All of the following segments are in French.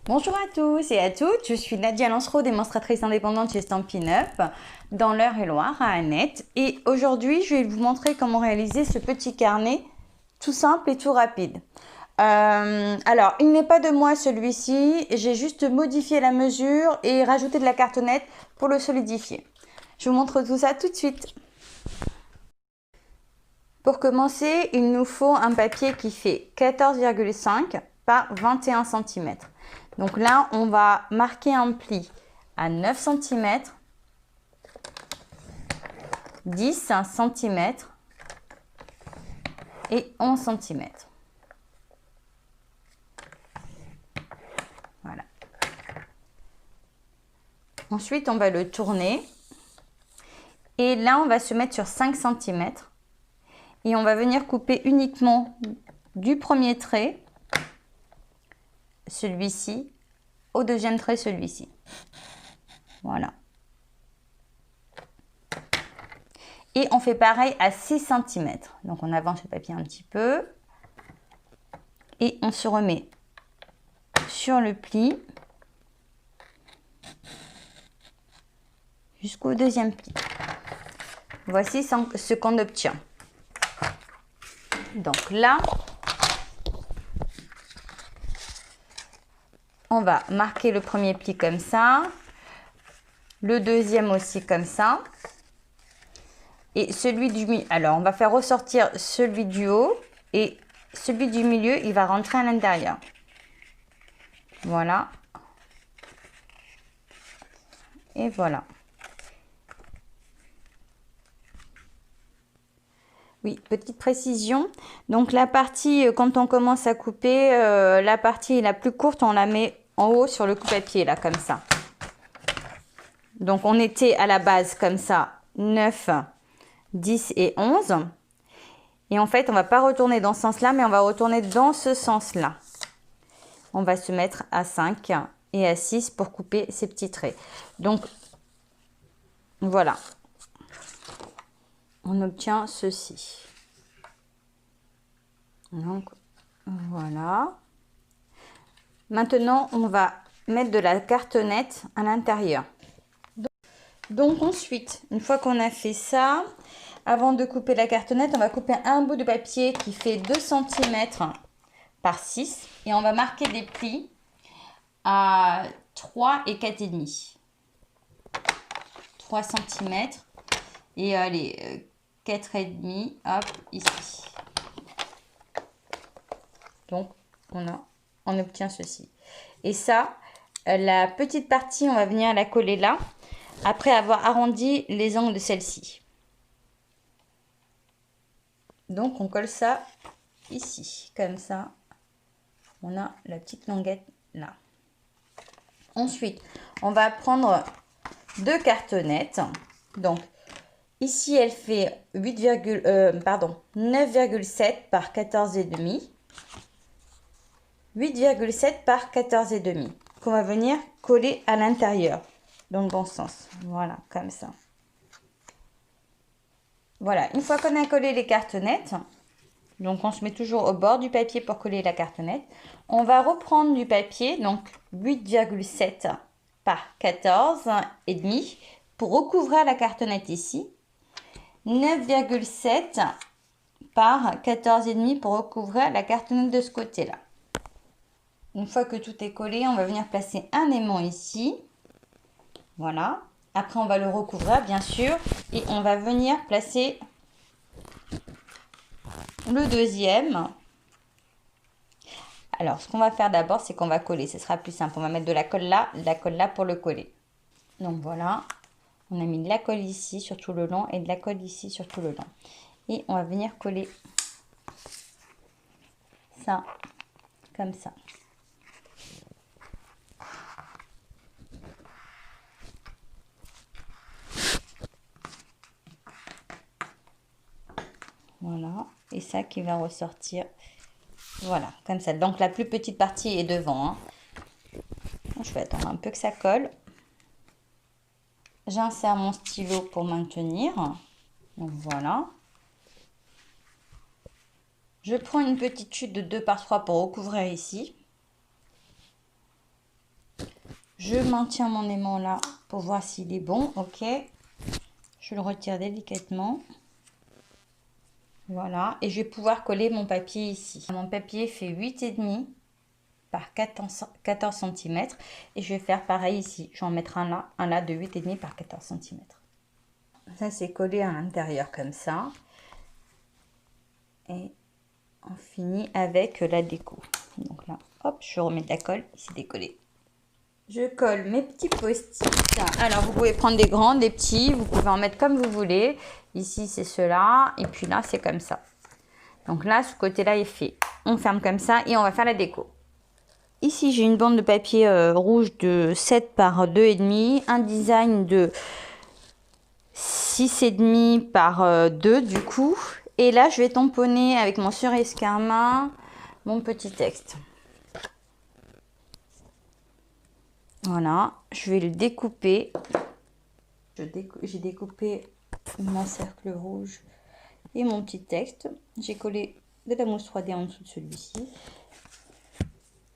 Bonjour à tous et à toutes, je suis Nadia Lancereau, démonstratrice indépendante chez Stampin' Up dans l'Eure-et-Loire à Annette. Et aujourd'hui, je vais vous montrer comment réaliser ce petit carnet tout simple et tout rapide. Alors, il n'est pas de moi celui-ci, j'ai juste modifié la mesure et rajouté de la cartonnette pour le solidifier. Je vous montre tout ça tout de suite. Pour commencer, il nous faut un papier qui fait 14,5 par 21 cm. Donc là, on va marquer un pli à 9 cm, 10 cm et 11 cm. Voilà. Ensuite, on va le tourner. Et là, on va se mettre sur 5 cm. Et on va venir couper uniquement du premier trait, celui-ci, au deuxième trait, celui-ci. Voilà. Et on fait pareil à 6 cm. Donc on avance le papier un petit peu. Et on se remet sur le pli jusqu'au deuxième pli. Voici ce qu'on obtient. Donc là, on va marquer le premier pli comme ça, le deuxième aussi comme ça, et celui du milieu. Alors, on va faire ressortir celui du haut et celui du milieu, il va rentrer à l'intérieur. Voilà. Et voilà. Oui, petite précision. Donc la partie, quand on commence à couper, la partie la plus courte, on la met en haut sur le coupe-papier, là, comme ça. Donc on était à la base comme ça, 9, 10 et 11. Et en fait, on va pas retourner dans ce sens-là, mais on va retourner dans ce sens-là. On va se mettre à 5 et à 6 pour couper ces petits traits. Donc, voilà. On obtient ceci. Donc, voilà. Maintenant, on va mettre de la cartonnette à l'intérieur. Donc ensuite, une fois qu'on a fait ça, avant de couper la cartonnette, on va couper un bout de papier qui fait 2 cm par 6 et on va marquer des plis à 3 et 4,5. 3 cm et allez, 4,5, hop, ici. Donc, on obtient ceci. Et ça, la petite partie, on va venir la coller là, après avoir arrondi les angles de celle-ci. Donc, on colle ça ici, comme ça. On a la petite languette là. Ensuite, on va prendre 2 cartonnettes. Donc, ici, elle fait 9,7 par 14,5. 8,7 par 14,5 qu'on va venir coller à l'intérieur dans le bon sens. Voilà, comme ça. Voilà, une fois qu'on a collé les cartonnettes, donc on se met toujours au bord du papier pour coller la cartonnette, on va reprendre du papier, donc 8,7 par 14,5 pour recouvrir la cartonnette ici. 9,7 par 14,5 pour recouvrir la cartonnette de ce côté-là. Une fois que tout est collé, on va venir placer un aimant ici. Voilà. Après, on va le recouvrir, bien sûr. Et on va venir placer le deuxième. Alors, ce qu'on va faire d'abord, c'est qu'on va coller. Ce sera plus simple. On va mettre de la colle là pour le coller. Donc, voilà. On a mis de la colle ici sur tout le long et de la colle ici sur tout le long. Et on va venir coller ça, comme ça. Voilà, et ça qui va ressortir, voilà, comme ça. Donc la plus petite partie est devant, hein. Je vais attendre un peu que ça colle. J'insère mon stylo pour maintenir. Donc voilà. Je prends une petite chute de 2 par 3 pour recouvrir ici. Je maintiens mon aimant là pour voir s'il est bon. Ok. Je le retire délicatement. Voilà. Et je vais pouvoir coller mon papier ici. Mon papier fait 8,5 par 14 cm. Et je vais faire pareil ici. Je vais en mettre un là de 8,5 par 14 cm. Ça, c'est collé à l'intérieur comme ça. Et on finit avec la déco. Donc là, hop, je remets de la colle. C'est décollé. Je colle mes petits post-it. Alors, vous pouvez prendre des grands, des petits. Vous pouvez en mettre comme vous voulez. Ici, c'est cela. Et puis là, c'est comme ça. Donc là, ce côté-là est fait. On ferme comme ça et on va faire la déco. Ici, j'ai une bande de papier rouge de 7 par 2,5. Un design de 6,5 par 2 du coup. Et là, je vais tamponner avec mon cerise carmin mon petit texte. Voilà, je vais le découper. J'ai découpé mon cercle rouge et mon petit texte. J'ai collé de la mousse 3D en dessous de celui-ci.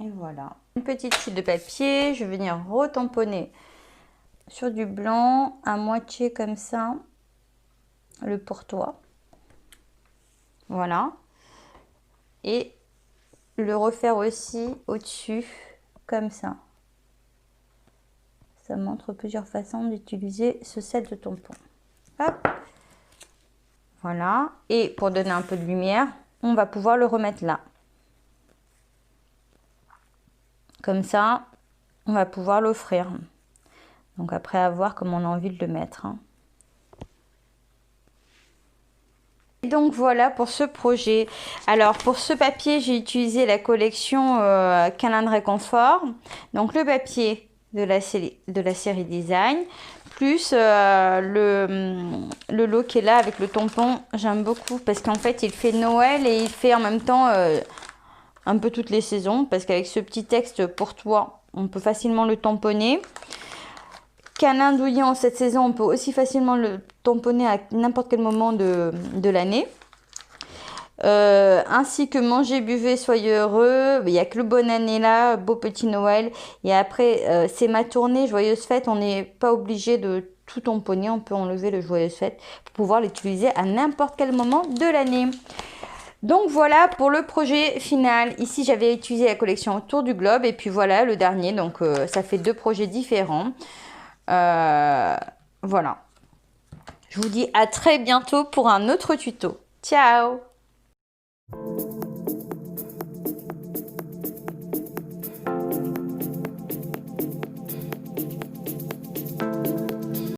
Et voilà. Une petite chute de papier. Je vais venir retamponner sur du blanc à moitié comme ça. Le pourtois. Voilà. Et le refaire aussi au-dessus comme ça. Ça montre plusieurs façons d'utiliser ce set de tampons. Hop. Voilà. Et pour donner un peu de lumière, on va pouvoir le remettre là. Comme ça, on va pouvoir l'offrir. Donc après, à voir comment on a envie de le mettre. Et donc voilà pour ce projet. Alors pour ce papier, j'ai utilisé la collection Câlin de Réconfort. Donc le papier de la série Design, plus le lot qui est là avec le tampon. J'aime beaucoup parce qu'en fait il fait Noël et il fait en même temps un peu toutes les saisons, parce qu'avec ce petit texte pour toi, on peut facilement le tamponner. Câlin douillet en cette saison, on peut aussi facilement le tamponner à n'importe quel moment de l'année. Ainsi que manger, buvez, soyez heureux. Il n'y a que le bonne année là, beau petit Noël. Et après, c'est ma tournée, joyeuse fête. On n'est pas obligé de tout tamponner. On peut enlever le joyeuse fête pour pouvoir l'utiliser à n'importe quel moment de l'année. Donc voilà pour le projet final. Ici, j'avais utilisé la collection Autour du Globe. Et puis voilà le dernier. Donc ça fait 2 projets différents. Voilà. Je vous dis à très bientôt pour un autre tuto. Ciao!